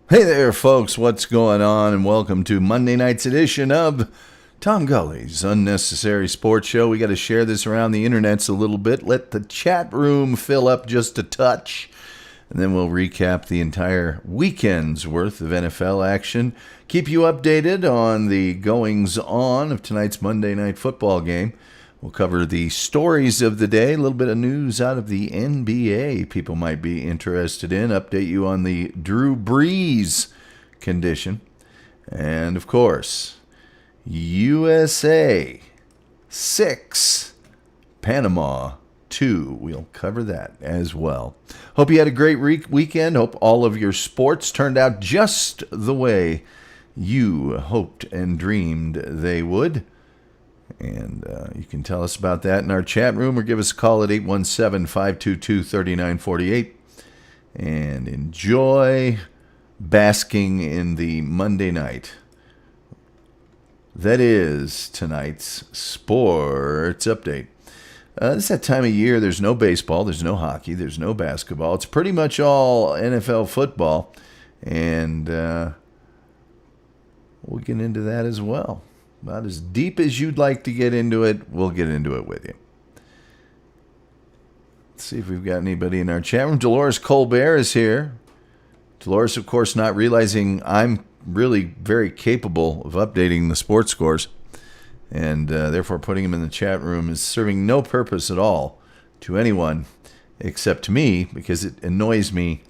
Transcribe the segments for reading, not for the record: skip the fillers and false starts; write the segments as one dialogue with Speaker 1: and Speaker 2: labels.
Speaker 1: Hey there, folks. What's going on? And welcome to Monday night's edition of Tom Gulley's Unnecessary Sports Show. We got to share this around the internets a little bit. Let the chat room fill up just a touch. And then we'll recap the entire weekend's worth of NFL action. Keep you updated on the goings-on of tonight's Monday night football game. We'll cover the stories of the day, a little bit of news out of the NBA people might be interested in, update you on the Drew Brees condition, and, of course, USA 6, Panama 2. We'll cover that as well. Hope you had a great weekend. Hope all of your sports turned out just the way you hoped and dreamed they would. And you can tell us about that in our chat room or give us a call at 817-522-3948. And enjoy basking in the Monday night. That is tonight's sports update. This is that time of year. There's no baseball. There's no hockey. There's no basketball. It's pretty much all NFL football. And we'll get into that as well. Not as deep as you'd like to get into it. We'll get into it with you. Let's see if we've got anybody in our chat room. Dolores Colbert is here. Dolores, of course, not realizing I'm really very capable of updating the sports scores, and therefore putting them in the chat room is serving no purpose at all to anyone except to me, because it annoys me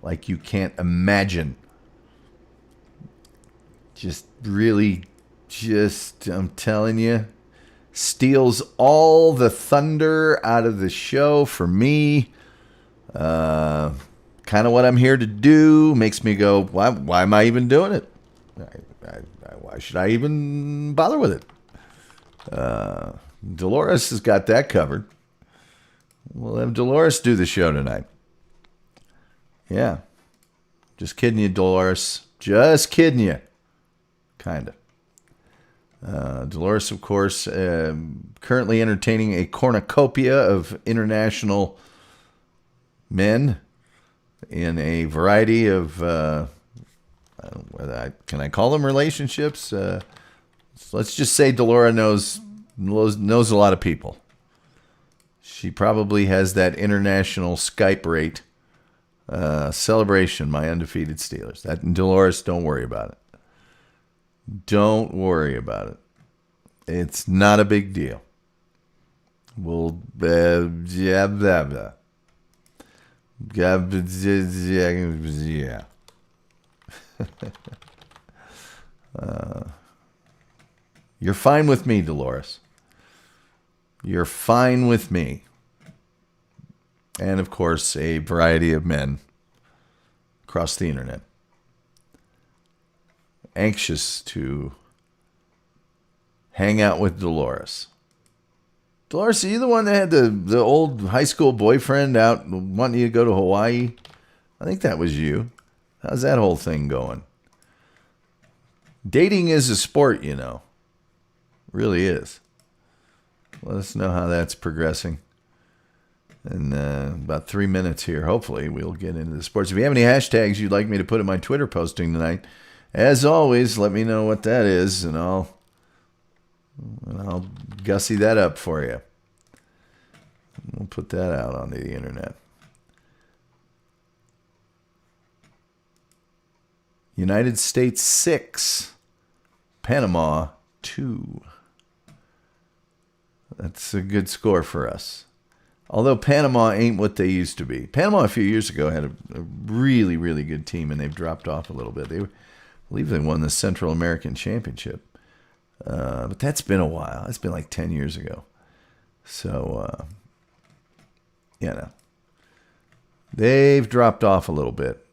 Speaker 1: like you can't imagine. I'm telling you, steals all the thunder out of the show for me. Kind of what I'm here to do. Makes me go, why am I even doing it? Why should I even bother with it? Dolores has got that covered. We'll have Dolores do the show tonight. Yeah. Just kidding you, Dolores. Just kidding you. Kind of. Dolores, of course, currently entertaining a cornucopia of international men in a variety of, can I call them relationships? Let's just say Dolores knows a lot of people. She probably has that international Skype rate. Celebration, my undefeated Steelers. That, Dolores, don't worry about it. Don't worry about it. It's not a big deal. We'll yeah. You're fine with me, Dolores. You're fine with me. And of course, a variety of men across the internet. Anxious to hang out with Dolores. Dolores, are you the one that had the old high school boyfriend out wanting you to go to Hawaii? I think that was you. How's that whole thing going? Dating is a sport, you know. Really is. Let us know how that's progressing. In about 3 minutes here, hopefully, we'll get into the sports. If you have any hashtags you'd like me to put in my Twitter posting tonight, as always, let me know what that is, and I'll gussy that up for you. We'll put that out onto the internet. United States 6, Panama 2. That's a good score for us. Although Panama ain't what they used to be. Panama a few years ago had a really, really good team, and they've dropped off a little bit. I believe they won the Central American Championship. But that's been a while. It's been like 10 years ago. So, they've dropped off a little bit.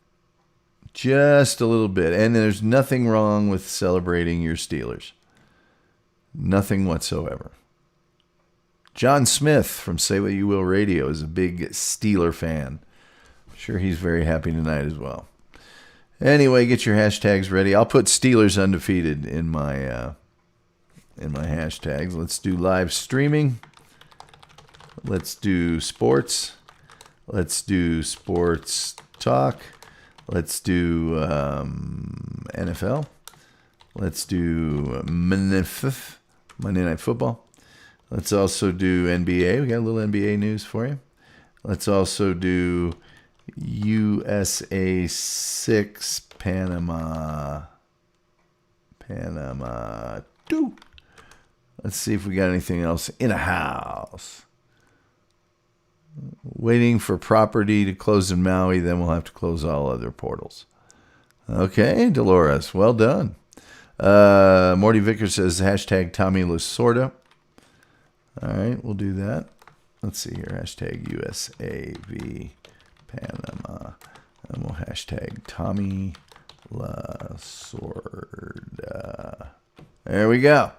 Speaker 1: Just a little bit. And there's nothing wrong with celebrating your Steelers. Nothing whatsoever. John Smith from Say What You Will Radio is a big Steeler fan. I'm sure he's very happy tonight as well. Anyway, get your hashtags ready. I'll put Steelers undefeated in my hashtags. Let's do live streaming. Let's do sports. Let's do sports talk. Let's do NFL. Let's do Monday Night Football. Let's also do NBA. We got a little NBA news for you. Let's also do USA 6 Panama 2. Let's see if we got anything else in a house. Waiting for property to close in Maui, then we'll have to close all other portals. Okay, Dolores, well done. Morty Vickers says hashtag Tommy Lasorda. All right, we'll do that. Let's see here. Hashtag USAV Panama. And we'll hashtag Tommy Lasorda. There we go.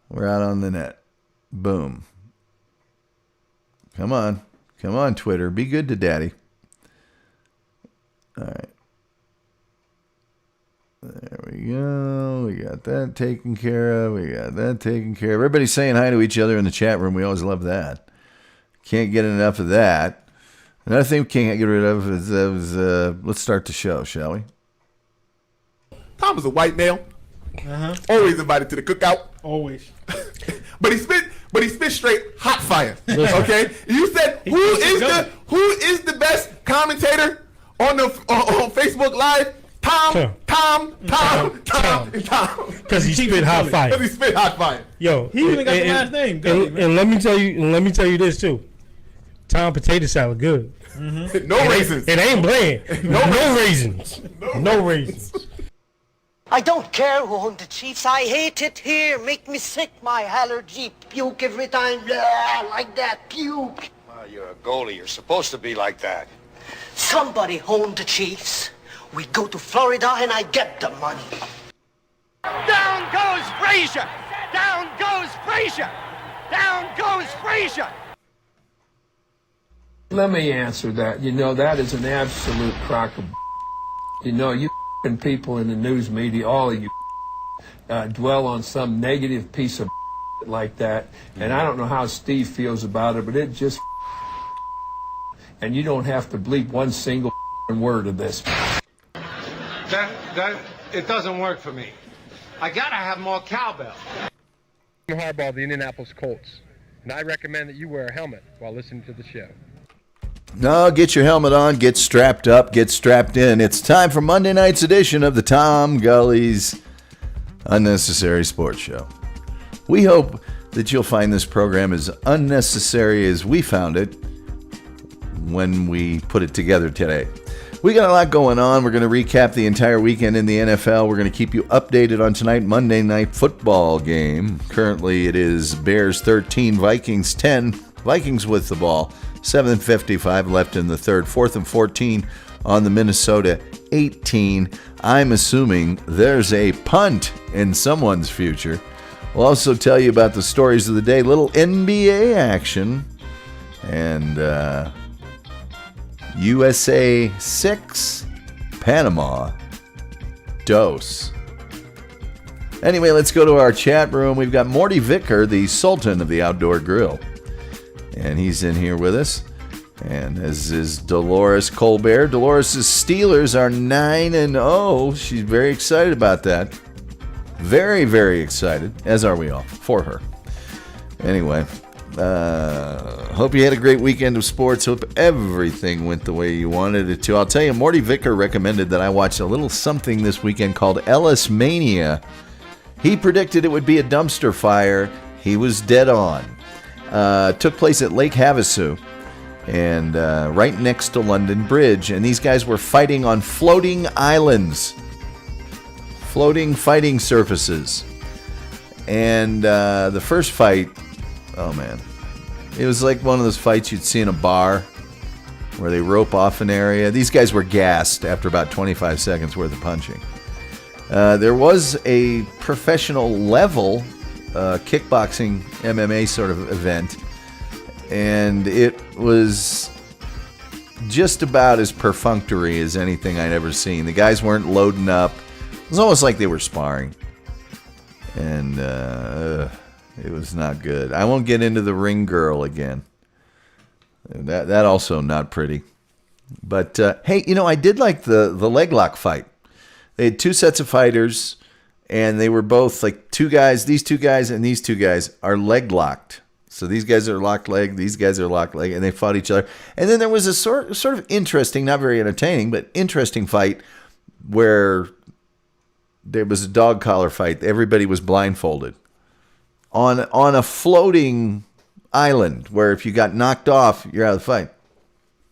Speaker 1: We're out on the net. Boom. Come on. Come on, Twitter. Be good to Daddy. All right. There we go. We got that taken care of. Everybody's saying hi to each other in the chat room. We always love that. Can't get enough of that. Another thing we can't get rid of is let's start the show, shall we?
Speaker 2: Tom was a white male. Always invited to the cookout.
Speaker 3: Always.
Speaker 2: But he spit straight hot fire. Okay? You said who is the best commentator on Facebook Live? Tom.
Speaker 3: Because he spit hot fire.
Speaker 2: Because he spit hot fire.
Speaker 3: Yo, he even got the last name. Gulley,
Speaker 4: and let me tell you this too. Tom potato salad good.
Speaker 2: No raisins.
Speaker 4: It ain't bland. No raisins. No raisins.
Speaker 5: I don't care who owned the Chiefs. I hate it here. Make me sick. My allergy. Puke every time. Blah, like that. Puke.
Speaker 6: Well, you're a goalie. You're supposed to be like that.
Speaker 5: Somebody owned the Chiefs. We go to Florida and I get the money.
Speaker 7: Down goes Frazier! Down goes Frazier! Down goes Frazier!
Speaker 8: Let me answer that. You know, that is an absolute crock of You know, you people in the news media, all of you dwell on some negative piece of like that. And I don't know how Steve feels about it, but it just and you don't have to bleep one single word of this.
Speaker 9: That it doesn't work for me. I gotta have more cowbell.
Speaker 10: Harbaugh of the Indianapolis Colts, and I recommend that you wear a helmet while listening to the show.
Speaker 1: No, get your helmet on, get strapped up, get strapped in. It's time for Monday night's edition of the Tom Gulley's Unnecessary Sports Show. We hope that you'll find this program as unnecessary as we found it when we put it together today. We got a lot going on. We're going to recap the entire weekend in the NFL. We're going to keep you updated on tonight Monday Night Football game. Currently, it is Bears 13, Vikings 10. Vikings with the ball. 7:55 left in the third. 4th and 14 on the Minnesota 18. I'm assuming there's a punt in someone's future. We'll also tell you about the stories of the day. Little NBA action. And USA 6, Panama dose. Anyway, let's go to our chat room. We've got Morty Vicker, the Sultan of the Outdoor Grill. And he's in here with us. And as is Dolores Colbert. Dolores' Steelers are 9-0. She's very excited about that. Very, very excited. As are we all. For her. Anyway. Hope you had a great weekend of sports. Hope everything went the way you wanted it to. I'll tell you, Morty Vicker recommended that I watch a little something this weekend called Ellis Mania. He predicted it would be a dumpster fire. He was dead on. Took place at Lake Havasu and right next to London Bridge. And these guys were fighting on floating islands. Floating fighting surfaces. And the first fight, oh man, it was like one of those fights you'd see in a bar where they rope off an area. These guys were gassed after about 25 seconds worth of punching. There was a professional level kickboxing MMA sort of event, and it was just about as perfunctory as anything I'd ever seen. The guys weren't loading up. It was almost like they were sparring. And it was not good. I won't get into the ring girl again. That also not pretty. But, hey, I did like the leg lock fight. They had two sets of fighters, and they were both like two guys. These two guys and these two guys are leg locked. So these guys are locked leg, these guys are locked leg, and they fought each other. And then there was a sort of interesting, not very entertaining, but interesting fight where there was a dog collar fight. Everybody was blindfolded on a floating island where if you got knocked off, you're out of the fight.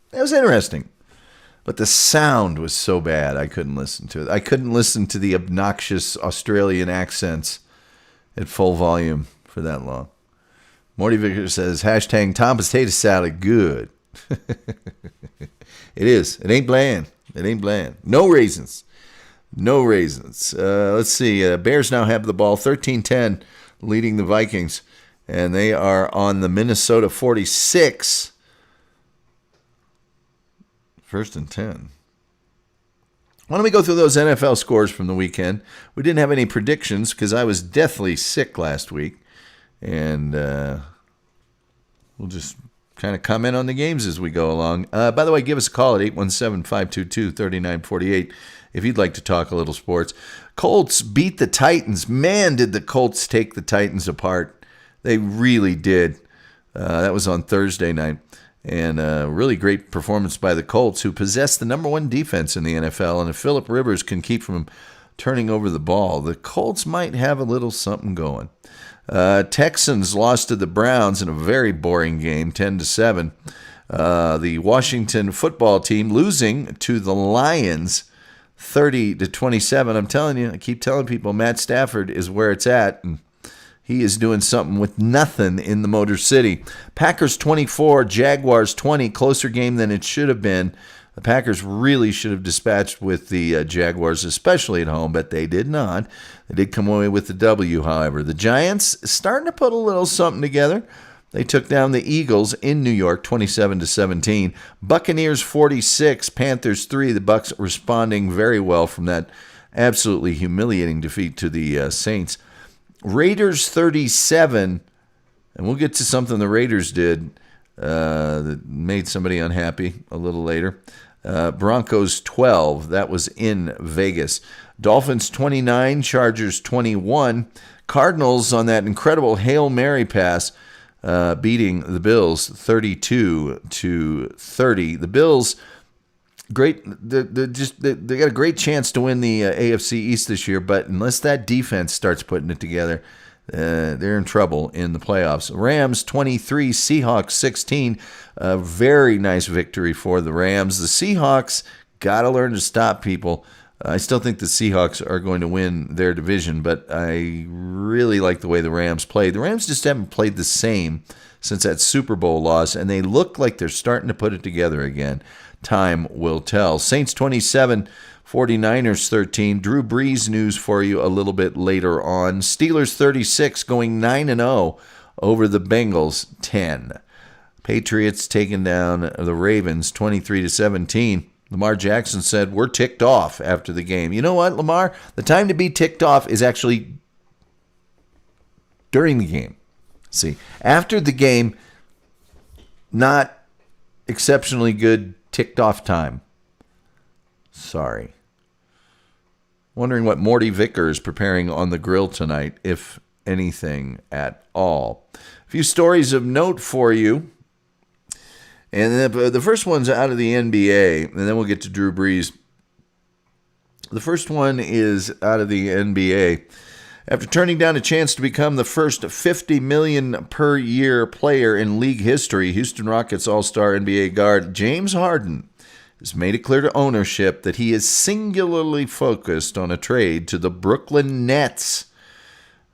Speaker 1: That was interesting. But the sound was so bad, I couldn't listen to it. I couldn't listen to the obnoxious Australian accents at full volume for that long. Morty Vicker says, hashtag Tom potato salad good. It is. It ain't bland. It ain't bland. No raisins. No raisins. Let's see. Bears now have the ball, 13-10, leading the Vikings. And they are on the Minnesota 46. First and 10. Why don't we go through those NFL scores from the weekend? We didn't have any predictions because I was deathly sick last week. And we'll just kind of comment on the games as we go along. By the way, give us a call at 817-522-3948 if you'd like to talk a little sports. Colts beat the Titans. Man, did the Colts take the Titans apart. They really did. That was on Thursday night. And a really great performance by the Colts, who possess the number one defense in the NFL. And if Phillip Rivers can keep from turning over the ball, the Colts might have a little something going. Texans lost to the Browns in a very boring game, 10-7. The Washington football team losing to the Lions, 30-27. I'm telling you, I keep telling people, Matt Stafford is where it's at. And he is doing something with nothing in the Motor City. Packers 24, Jaguars 20. Closer game than it should have been. The Packers really should have dispatched with the Jaguars, especially at home, but they did not. They did come away with the W, however. The Giants starting to put a little something together. They took down the Eagles in New York, 27-17. Buccaneers 46, Panthers 3. The Bucs responding very well from that absolutely humiliating defeat to the Saints. Raiders 37, and we'll get to something the Raiders did that made somebody unhappy a little later. Broncos 12, that was in Vegas. Dolphins 29, Chargers 21. Cardinals on that incredible Hail Mary pass, beating the Bills 32-30. The Bills, great. They got a great chance to win the AFC East this year, but unless that defense starts putting it together, they're in trouble in the playoffs. Rams 23, Seahawks 16. A very nice victory for the Rams. The Seahawks got to learn to stop people. I still think the Seahawks are going to win their division, but I really like the way the Rams played. The Rams just haven't played the same since that Super Bowl loss, and they look like they're starting to put it together again. Time will tell. Saints 27, 49ers 13. Drew Brees news for you a little bit later on. Steelers 36, going 9-0 over the Bengals 10. Patriots taking down the Ravens 23-17. Lamar Jackson said, we're ticked off after the game. You know what, Lamar? The time to be ticked off is actually during the game. See, after the game, not exceptionally good ticked off time. Sorry. Wondering what Morty Vicker is preparing on the grill tonight, if anything at all. A few stories of note for you. And the first one's out of the NBA, and then we'll get to Drew Brees. The first one is out of the NBA. After turning down a chance to become the first $50 million per year player in league history, Houston Rockets All-Star NBA guard James Harden has made it clear to ownership that he is singularly focused on a trade to the Brooklyn Nets.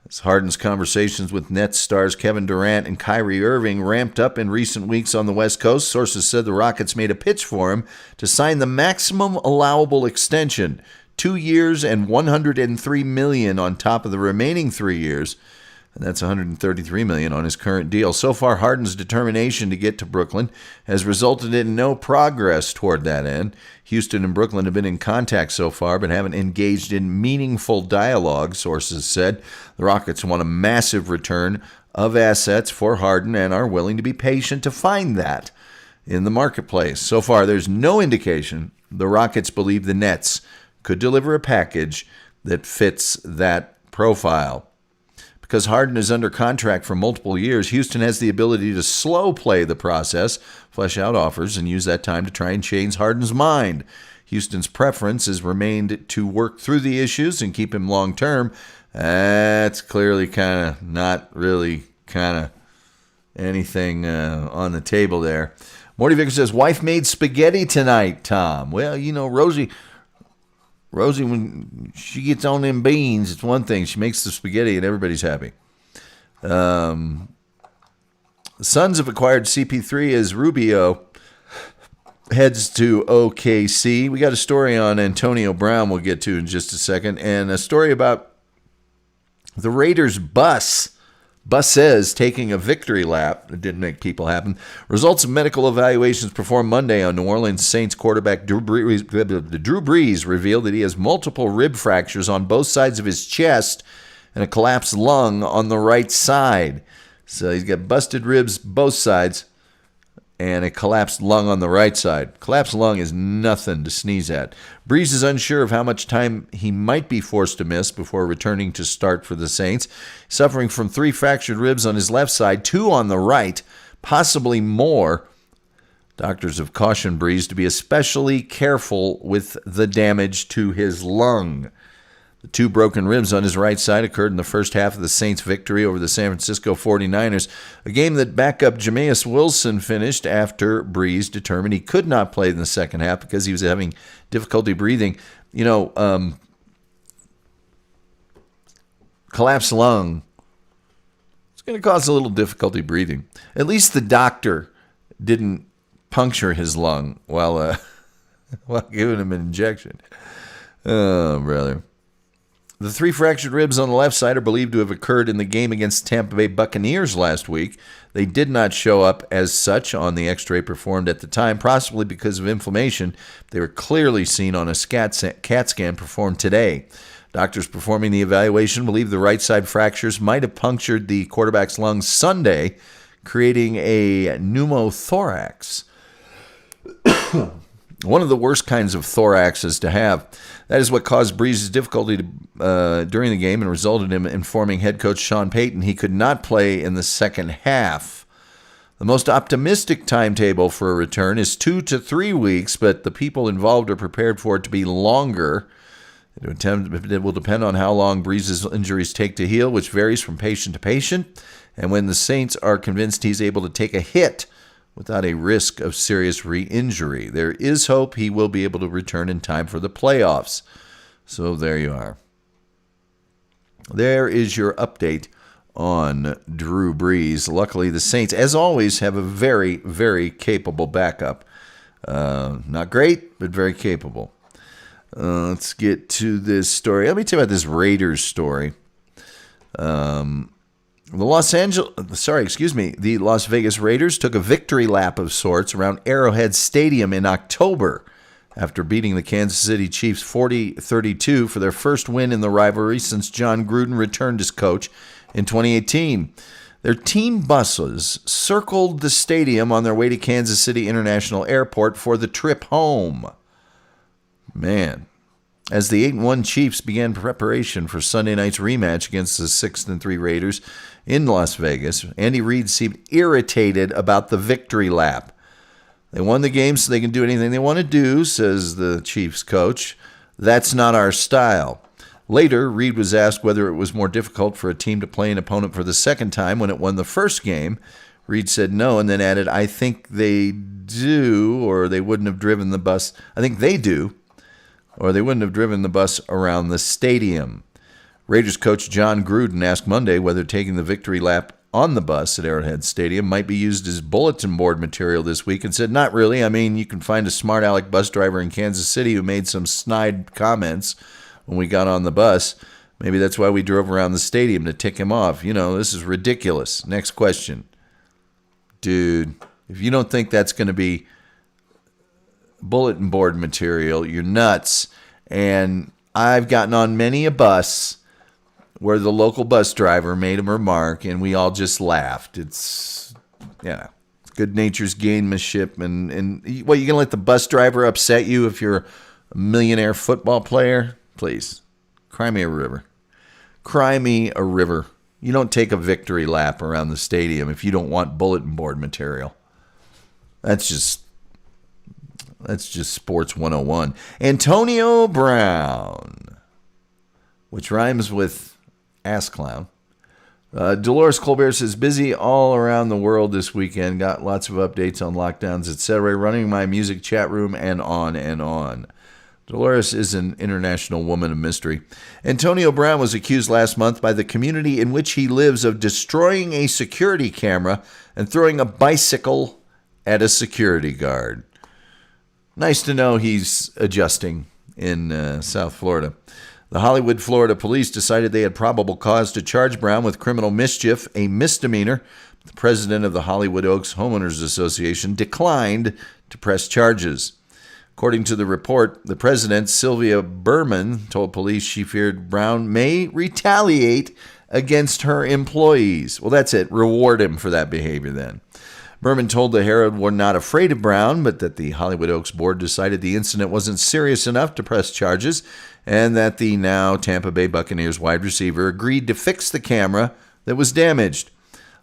Speaker 1: As Harden's conversations with Nets stars Kevin Durant and Kyrie Irving ramped up in recent weeks on the West Coast, sources said the Rockets made a pitch for him to sign the maximum allowable extension, 2 years and $103 million on top of the remaining 3 years, and that's $133 million on his current deal. So far, Harden's determination to get to Brooklyn has resulted in no progress toward that end. Houston and Brooklyn have been in contact so far, but haven't engaged in meaningful dialogue, sources said. The Rockets want a massive return of assets for Harden and are willing to be patient to find that. in the marketplace. So far, there's no indication the Rockets believe the Nets could deliver a package that fits that profile. Because Harden is under contract for multiple years, Houston has the ability to slow play the process, flesh out offers, and use that time to try and change Harden's mind. Houston's preference has remained to work through the issues and keep him long term. That's clearly kind of not really kind of anything on the table there. Morty Vicker says, wife made spaghetti tonight, Tom. Well, you know, Rosie, when she gets on them beans, it's one thing. She makes the spaghetti and everybody's happy. The Suns have acquired CP3 as Rubio heads to OKC. We got a story on Antonio Brown we'll get to in just a second, and a story about the Raiders buses taking a victory lap. It didn't make people happy. Results of medical evaluations performed Monday on New Orleans Saints quarterback Drew Brees revealed that he has multiple rib fractures on both sides of his chest and a collapsed lung on the right side. So he's got busted ribs both sides and a collapsed lung on the right side. Collapsed lung is nothing to sneeze at. Brees is unsure of how much time he might be forced to miss before returning to start for the Saints. Suffering from 3 fractured ribs on his left side, 2 on the right, possibly more. Doctors have cautioned Brees to be especially careful with the damage to his lung. The 2 broken ribs on his right side occurred in the first half of the Saints' victory over the San Francisco 49ers, a game that backup Jameis Wilson finished after Brees determined he could not play in the second half because he was having difficulty breathing. You know, collapsed lung, it's going to cause a little difficulty breathing. At least the doctor didn't puncture his lung while giving him an injection. Oh, brother. The 3 fractured ribs on the left side are believed to have occurred in the game against Tampa Bay Buccaneers last week. They did not show up as such on the x-ray performed at the time, possibly because of inflammation. They were clearly seen on a CAT scan performed today. Doctors performing the evaluation believe the right side fractures might have punctured the quarterback's lungs Sunday, creating a pneumothorax. One of the worst kinds of thoraxes to have. That is what caused Brees' difficulty during the game and resulted in informing head coach Sean Payton he could not play in the second half. The most optimistic timetable for a return is 2 to 3 weeks, but the people involved are prepared for it to be longer. It will depend on how long Brees' injuries take to heal, which varies from patient to patient, and when the Saints are convinced he's able to take a hit without a risk of serious re-injury. There is hope he will be able to return in time for the playoffs. So there you are. There is your update on Drew Brees. Luckily, the Saints, as always, have a very, very capable backup. Not great, but very capable. Let's get to this story. Let me tell you about this Raiders story. The Las Vegas Raiders took a victory lap of sorts around Arrowhead Stadium in October after beating the Kansas City Chiefs 40-32 for their first win in the rivalry since John Gruden returned as coach in 2018. Their team buses circled the stadium on their way to Kansas City International Airport for the trip home. Man. As the 8-1 Chiefs began preparation for Sunday night's rematch against the 6-3 Raiders in Las Vegas, Andy Reid seemed irritated about the victory lap. They won the game so they can do anything they want to do, says the Chiefs coach. That's not our style. Later, Reid was asked whether it was more difficult for a team to play an opponent for the second time when it won the first game. Reid said no and then added, I think they do, or they wouldn't have driven the bus. I think they do, or they wouldn't have driven the bus around the stadium. Raiders coach John Gruden asked Monday whether taking the victory lap on the bus at Arrowhead Stadium might be used as bulletin board material this week and said, not really. I mean, you can find a smart aleck bus driver in Kansas City who made some snide comments when we got on the bus. Maybe that's why we drove around the stadium to tick him off. You know, this is ridiculous. Next question. Dude, if you don't think that's going to be bulletin board material, you're nuts. And I've gotten on many a bus where the local bus driver made a remark and we all just laughed. It's, you know, good nature's gamemanship. And what, you going to let the bus driver upset you if you're a millionaire football player? Please, cry me a river. Cry me a river. You don't take a victory lap around the stadium if you don't want bulletin board material. That's just sports 101. Antonio Brown, which rhymes with ass clown. Dolores Colbert says, busy all around the world this weekend. Got lots of updates on lockdowns, etc. Running my music chat room and on and on. Dolores is an international woman of mystery. Antonio Brown was accused last month by the community in which he lives of destroying a security camera and throwing a bicycle at a security guard. Nice to know he's adjusting in South Florida. The Hollywood, Florida police decided they had probable cause to charge Brown with criminal mischief, a misdemeanor. The president of the Hollywood Oaks Homeowners Association declined to press charges. According to the report, the president, Sylvia Berman, told police she feared Brown may retaliate against her employees. Well, that's it. Reward him for that behavior then. Berman told the Herald we're not afraid of Brown, but that the Hollywood Oaks board decided the incident wasn't serious enough to press charges, and that the now Tampa Bay Buccaneers wide receiver agreed to fix the camera that was damaged.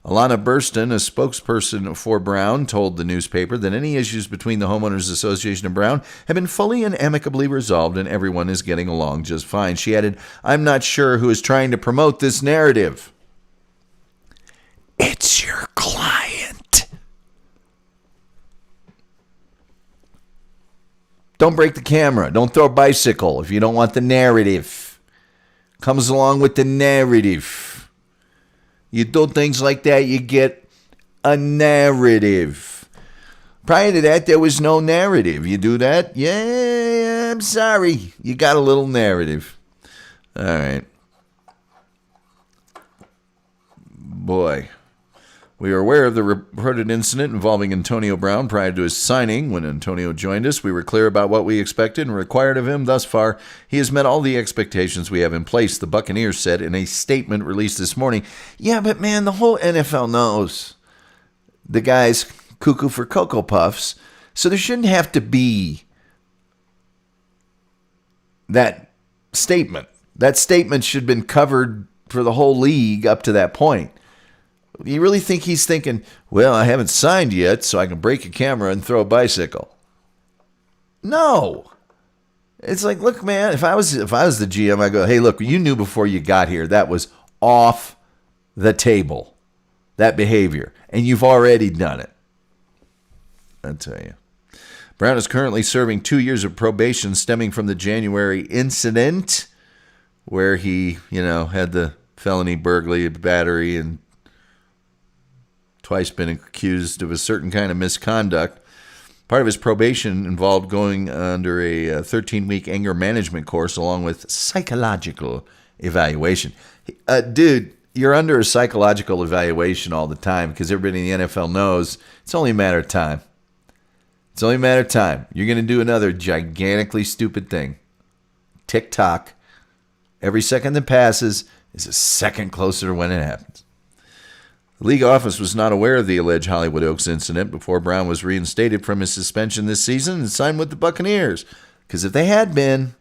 Speaker 1: Alana Burston, a spokesperson for Brown, told the newspaper that any issues between the Homeowners Association and Brown have been fully and amicably resolved and everyone is getting along just fine. She added, I'm not sure who is trying to promote this narrative. It's your client. Don't break the camera. Don't throw a bicycle if you don't want the narrative. Comes along with the narrative. You do things like that, you get a narrative. Prior to that, there was no narrative. You do that, yeah, I'm sorry. You got a little narrative. All right. Boy. We are aware of the reported incident involving Antonio Brown prior to his signing. When Antonio joined us, we were clear about what we expected and required of him. Thus far, he has met all the expectations we have in place, the Buccaneers said in a statement released this morning. Yeah, but man, the whole NFL knows the guy's cuckoo for Cocoa Puffs, so there shouldn't have to be that statement. That statement should have been covered for the whole league up to that point. You really think he's thinking, well, I haven't signed yet, so I can break a camera and throw a bicycle? No. It's like, look, man, if I was the GM, I go, hey, look, you knew before you got here that was off the table, that behavior, and you've already done it. I'll tell you. Brown is currently serving 2 years of probation stemming from the January incident where he, had the felony burglary, battery, and twice been accused of a certain kind of misconduct. Part of his probation involved going under a 13-week anger management course along with psychological evaluation. Dude, you're under a psychological evaluation all the time because everybody in the NFL knows it's only a matter of time. It's only a matter of time. You're going to do another gigantically stupid thing. Tick-tock. Every second that passes is a second closer to when it happens. The league office was not aware of the alleged Hollywood Oaks incident before Brown was reinstated from his suspension this season and signed with the Buccaneers. Because if they had been,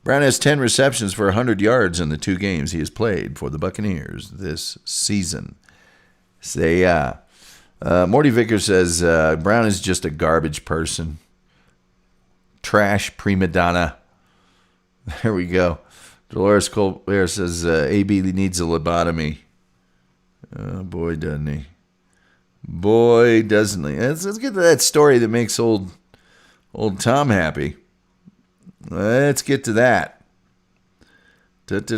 Speaker 1: Brown has 10 receptions for 100 yards in the 2 games he has played for the Buccaneers this season. Morty Vickers says Brown is just a garbage person. Trash prima donna. There we go. Dolores Colbert says AB needs a lobotomy. Oh, boy, doesn't he. Boy, doesn't he. Let's get to that story that makes old Tom happy. Let's get to that. Let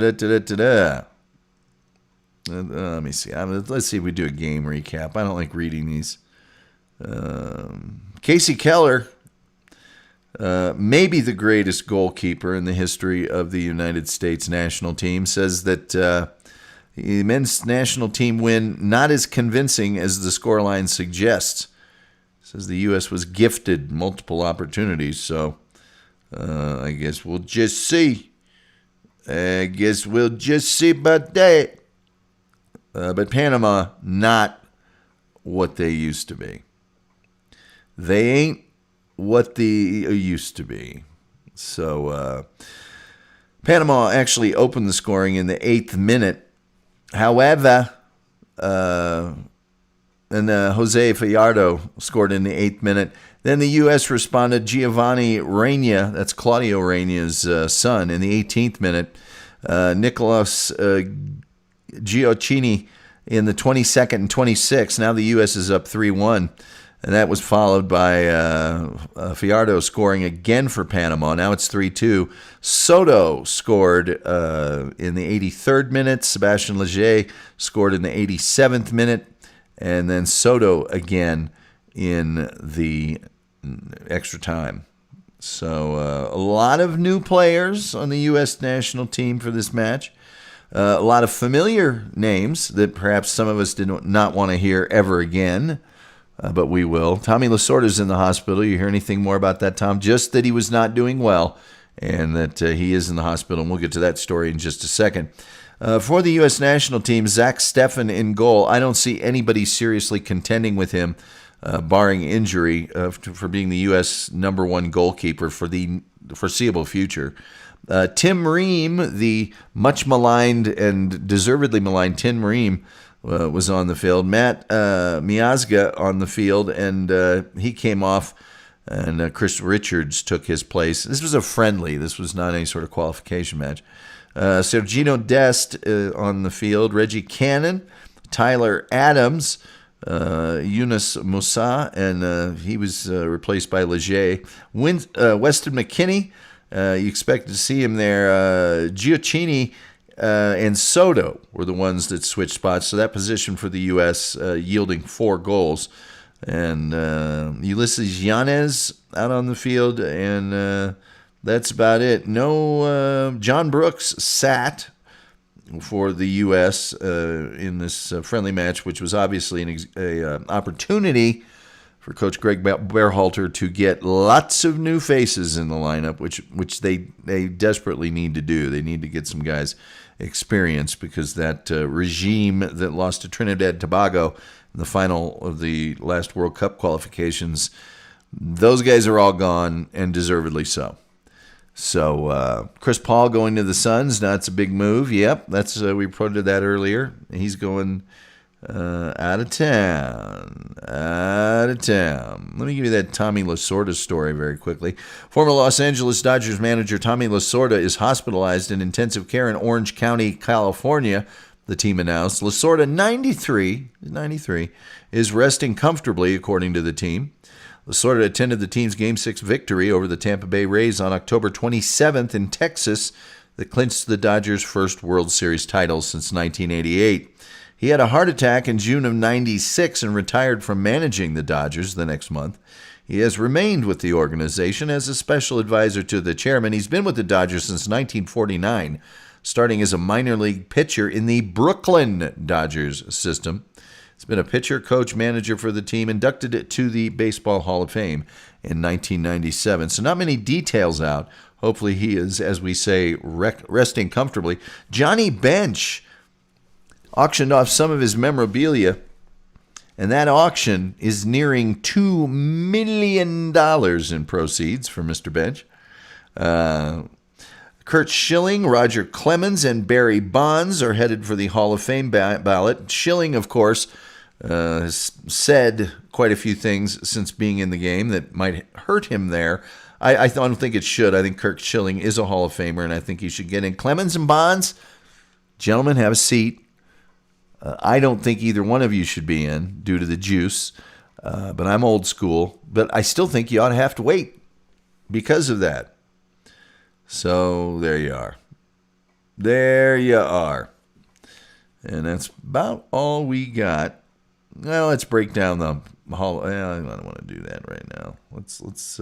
Speaker 1: me see. Let's see if we do a game recap. I don't like reading these. Casey Keller, maybe the greatest goalkeeper in the history of the United States national team, says that the men's national team win not as convincing as the scoreline suggests. Says the U.S. was gifted multiple opportunities, so I guess we'll just see. About that. But Panama, not what they used to be. They ain't what they used to be. So Panama actually opened the scoring in the 8th minute. However, Jose Fajardo scored in the 8th minute. Then the U.S. responded. Giovanni Reyna, that's Claudio Reyna's son, in the 18th minute. Nicolas Gioacchini in the 22nd and 26th. Now the U.S. is up 3-1. And that was followed by Fajardo scoring again for Panama. Now it's 3-2. Soto scored in the 83rd minute. Sebastian Leger scored in the 87th minute. And then Soto again in the extra time. So a lot of new players on the U.S. national team for this match. A lot of familiar names that perhaps some of us did not want to hear ever again. But we will. Tommy Lasorda's in the hospital. You hear anything more about that, Tom? Just that he was not doing well and that he is in the hospital. And we'll get to that story in just a second. For the U.S. national team, Zach Steffen in goal. I don't see anybody seriously contending with him, barring injury, for being the U.S. number one goalkeeper for the foreseeable future. Tim Ream, the much maligned and deservedly maligned Tim Ream, was on the field. Matt Miazga on the field, and he came off, and Chris Richards took his place. This was a friendly. This was not any sort of qualification match. Sergino Dest on the field. Reggie Cannon, Tyler Adams, Yunus Musa, and he was replaced by Leger. Weston McKinney, you expect to see him there. Gioacchini and Soto were the ones that switched spots. So that position for the U.S. Yielding 4 goals. And Ulysses Yanez out on the field, and that's about it. No, John Brooks sat for the U.S. In this friendly match, which was obviously an opportunity for Coach Greg Berhalter to get lots of new faces in the lineup, which they desperately need to do. They need to get some guys experienced because that regime that lost to Trinidad and Tobago in the final of the last World Cup qualifications, those guys are all gone, and deservedly so. So Chris Paul going to the Suns, that's a big move. Yep, that's we reported that earlier. He's going out of town. Let me give you that Tommy Lasorda story very quickly. Former Los Angeles Dodgers manager Tommy Lasorda is hospitalized in intensive care in Orange County, California, the team announced. Lasorda, 93, is resting comfortably, according to the team. Lasorda attended the team's Game 6 victory over the Tampa Bay Rays on October 27th in Texas that clinched the Dodgers' first World Series title since 1988. He had a heart attack in June of 96 and retired from managing the Dodgers the next month. He has remained with the organization as a special advisor to the chairman. He's been with the Dodgers since 1949, starting as a minor league pitcher in the Brooklyn Dodgers system. He's been a pitcher, coach, manager for the team, inducted to the Baseball Hall of Fame in 1997. So not many details out. Hopefully he is, as we say, resting comfortably. Johnny Bench auctioned off some of his memorabilia, and that auction is nearing $2 million in proceeds for Mr. Bench. Curt Schilling, Roger Clemens, and Barry Bonds are headed for the Hall of Fame ballot. Schilling, of course, has said quite a few things since being in the game that might hurt him there. I don't think it should. I think Curt Schilling is a Hall of Famer, and I think he should get in. Clemens and Bonds, gentlemen, have a seat. I don't think either one of you should be in due to the juice, but I'm old school. But I still think you ought to have to wait because of that. So there you are. There you are. And that's about all we got. Well, let's break down the Hall. I don't want to do that right now. Let's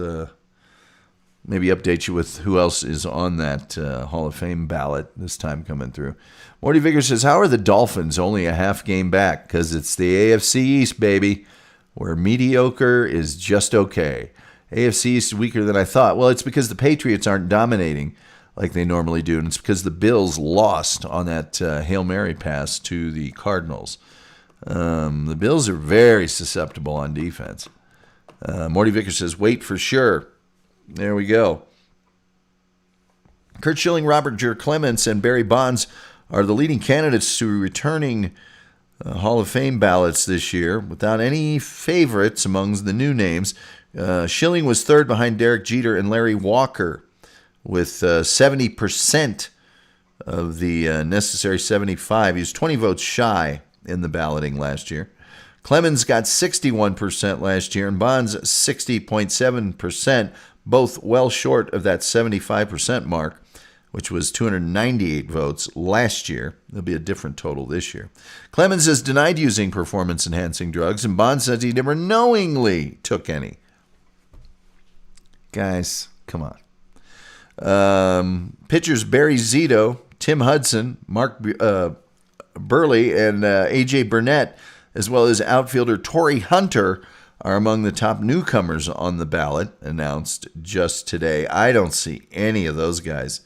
Speaker 1: maybe update you with who else is on that Hall of Fame ballot this time coming through. Morty Vigor says, how are the Dolphins only a half game back? Because it's the AFC East, baby, where mediocre is just okay. AFC East is weaker than I thought. Well, it's because the Patriots aren't dominating like they normally do, and it's because the Bills lost on that Hail Mary pass to the Cardinals. The Bills are very susceptible on defense. Morty Vickers says, wait for sure. There we go. Kurt Schilling, Robert Jer Clements, and Barry Bonds are the leading candidates to returning Hall of Fame ballots this year, without any favorites among the new names. Schilling was third behind Derek Jeter and Larry Walker with 70% of the necessary 75. He was 20 votes shy in the balloting last year. Clemens got 61% last year, and Bonds 60.7%, both well short of that 75% mark, which was 298 votes last year. There'll be a different total this year. Clemens has denied using performance-enhancing drugs, and Bonds says he never knowingly took any. Guys, come on. Pitchers Barry Zito, Tim Hudson, Mark Burley, and A.J. Burnett, as well as outfielder Torrey Hunter, are among the top newcomers on the ballot, announced just today. I don't see any of those guys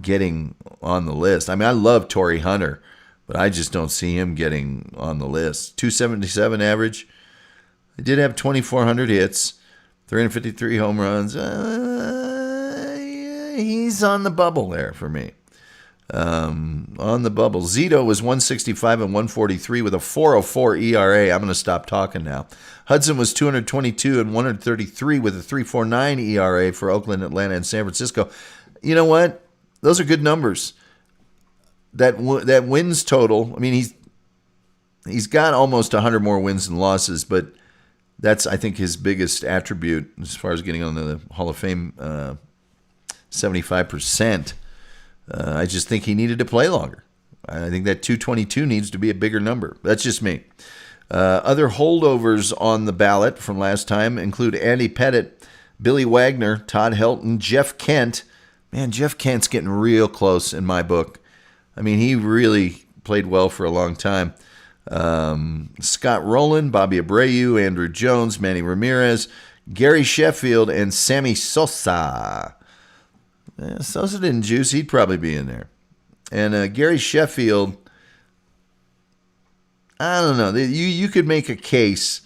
Speaker 1: getting on the list. I mean, I love Torrey Hunter, but I just don't see him getting on the list. 277 average. He did have 2,400 hits, 353 home runs. He's on the bubble there for me. On the bubble. Zito was 165 and 143 with a 4.04 ERA. I'm going to stop talking now. Hudson was 222 and 133 with a 3.49 ERA for Oakland, Atlanta, and San Francisco. You know what? Those are good numbers. That wins total. I mean, he's got almost 100 more wins than losses, but that's, I think, his biggest attribute as far as getting on the Hall of Fame 75%. I just think he needed to play longer. I think that 222 needs to be a bigger number. That's just me. Other holdovers on the ballot from last time include Andy Pettitte, Billy Wagner, Todd Helton, Jeff Kent. Man, Jeff Kent's getting real close in my book. I mean, he really played well for a long time. Scott Rowland, Bobby Abreu, Andrew Jones, Manny Ramirez, Gary Sheffield, and Sammy Sosa. Sosa didn't juice. He'd probably be in there. And Gary Sheffield, I don't know. You could make a case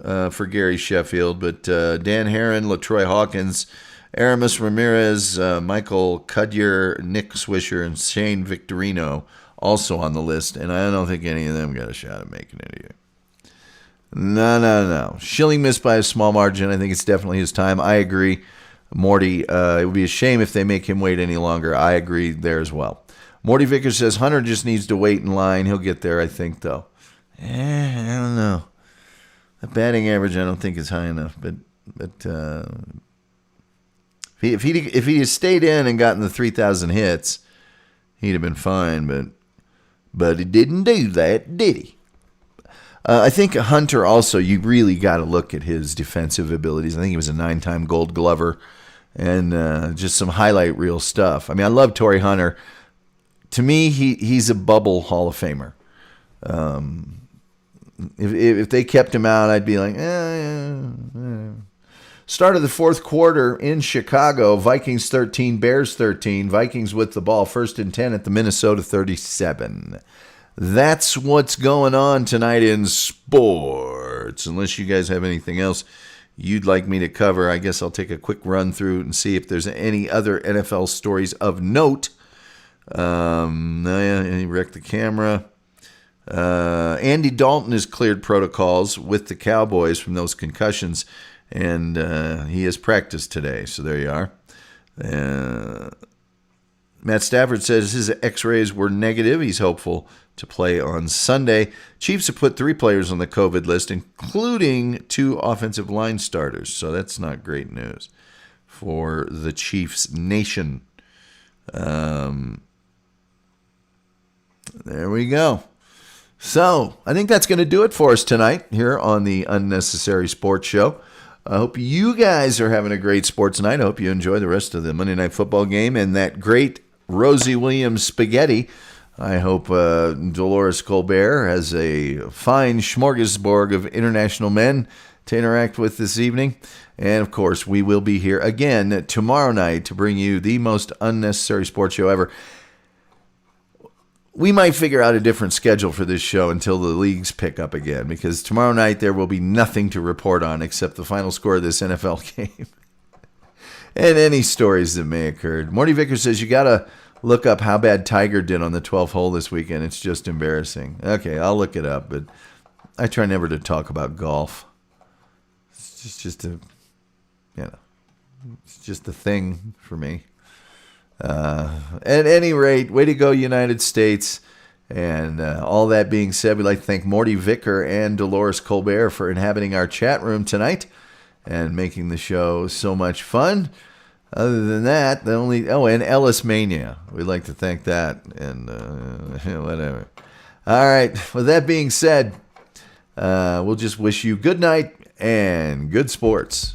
Speaker 1: for Gary Sheffield, but Dan Herron, LaTroy Hawkins, Aramis Ramirez, Michael Cudyer, Nick Swisher, and Shane Victorino also on the list, and I don't think any of them got a shot at making it here. No. Schilling missed by a small margin. I think it's definitely his time. I agree. Morty, it would be a shame if they make him wait any longer. I agree there as well. Morty Vickers says Hunter just needs to wait in line. He'll get there, I think, though. I don't know. The batting average, I don't think is high enough. But if he had stayed in and gotten the 3,000 hits, he'd have been fine. But he didn't do that, did he? I think Hunter also, you really got to look at his defensive abilities. I think he was a 9-time Gold Glover and just some highlight reel stuff. I mean, I love Torrey Hunter. To me, he's a bubble Hall of Famer. If they kept him out, I'd be like, Start of the fourth quarter in Chicago, Vikings 13, Bears 13. Vikings with the ball, 1st and 10 at the Minnesota 37. That's what's going on tonight in sports. Unless you guys have anything else you'd like me to cover, I guess I'll take a quick run through and see if there's any other NFL stories of note. He wrecked the camera. Andy Dalton has cleared protocols with the Cowboys from those concussions, and he has practiced today. So there you are. Matt Stafford says his x-rays were negative. He's hopeful to play on Sunday. Chiefs have put 3 players on the COVID list, including 2 offensive line starters. So that's not great news for the Chiefs nation. There we go. So I think that's going to do it for us tonight here on the Unnecessary Sports Show. I hope you guys are having a great sports night. I hope you enjoy the rest of the Monday Night Football game and that great Rosie Williams spaghetti. I hope Dolores Colbert has a fine smorgasbord of international men to interact with this evening. And, of course, we will be here again tomorrow night to bring you the most unnecessary sports show ever. we might figure out a different schedule for this show until the leagues pick up again, because tomorrow night there will be nothing to report on except the final score of this NFL game and any stories that may occur. Morty Vickers says you got to look up how bad Tiger did on the 12th hole this weekend. It's just embarrassing. Okay, I'll look it up, but I try never to talk about golf. It's just it's just a thing for me. At any rate, way to go, United States. And all that being said, we'd like to thank Morty Vicker and Dolores Colbert for inhabiting our chat room tonight and making the show so much fun. Other than that, and Ellis Mania. We'd like to thank that and whatever. All right, with that being said, we'll just wish you good night and good sports.